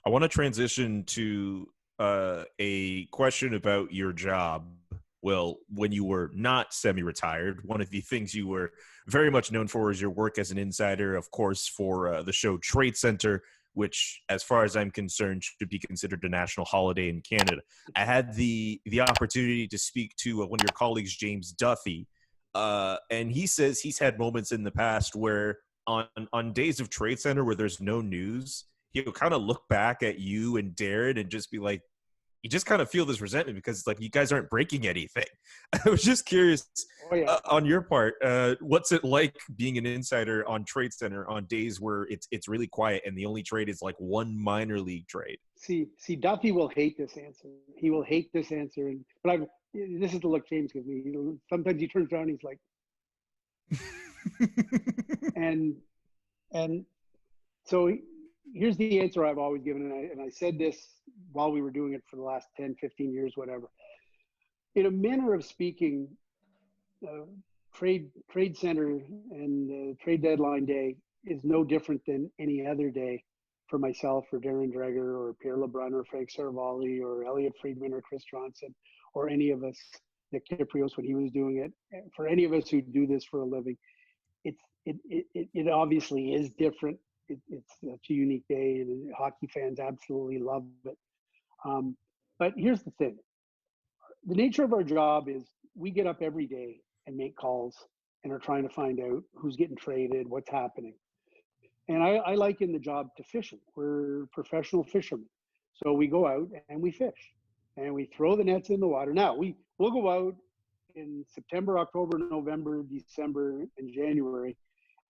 I want to transition to a question about your job. Well, when you were not semi-retired, one of the things you were very much known for is your work as an insider, of course, for the show Tradecentre, which, as far as I'm concerned, should be considered a national holiday in Canada. I had the opportunity to speak to one of your colleagues, James Duthie, and he says he's had moments in the past where on days of Tradecentre where there's no news, he'll kind of look back at you and Darren and just be like, you just kind of feel this resentment because like you guys aren't breaking anything. I was just curious on your part, what's it like being an insider on Tradecentre on days where it's really quiet and the only trade is like one minor league trade? See, Duffy will hate this answer. He will hate this answer. But this is the look James gives me. Sometimes he turns around and he's like, and so here's the answer I've always given, and I said this while we were doing it for the last 10, 15 years, whatever. In a manner of speaking, Tradecentre and trade deadline day is no different than any other day for myself or Darren Dreger or Pierre LeBrun or Frank Saravalli or Elliot Friedman or Chris Johnson or any of us, Nick Kiprios when he was doing it. For any of us who do this for a living, it obviously is different. It's such a unique day, and hockey fans absolutely love it. But here's the thing. The nature of our job is we get up every day and make calls and are trying to find out who's getting traded, what's happening. And I liken the job to fishing. We're professional fishermen. So we go out and we fish and we throw the nets in the water. Now, we'll go out in September, October, November, December, and January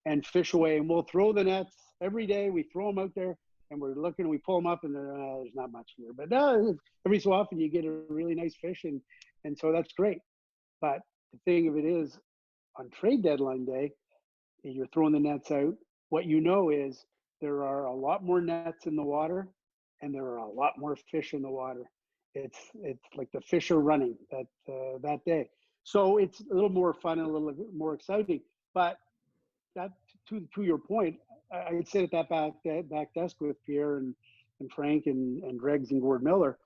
and fish away. And we'll throw the nets every day. We throw them out there and we're looking and we pull them up and there's not much here. But every so often you get a really nice fish and so that's great. But the thing of it is, on trade deadline day, you're throwing the nets out. What you know is there are a lot more nets in the water and there are a lot more fish in the water. It's like the fish are running that day. So it's a little more fun and a little more exciting. But that to your point, I sit at that back desk with Pierre and Frank and Dregs and Gord Miller.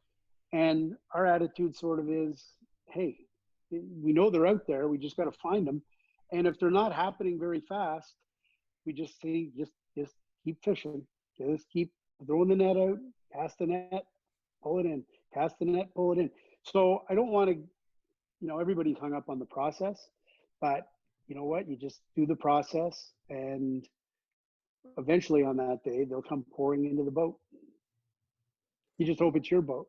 And our attitude sort of is, hey, we know they're out there. We just got to find them. And if they're not happening very fast, we just say, just keep fishing. Just keep throwing the net out, cast the net, pull it in, cast the net, pull it in. So I don't want to, everybody's hung up on the process, but you know what? You just do the process and eventually on that day, they'll come pouring into the boat. You just hope it's your boat.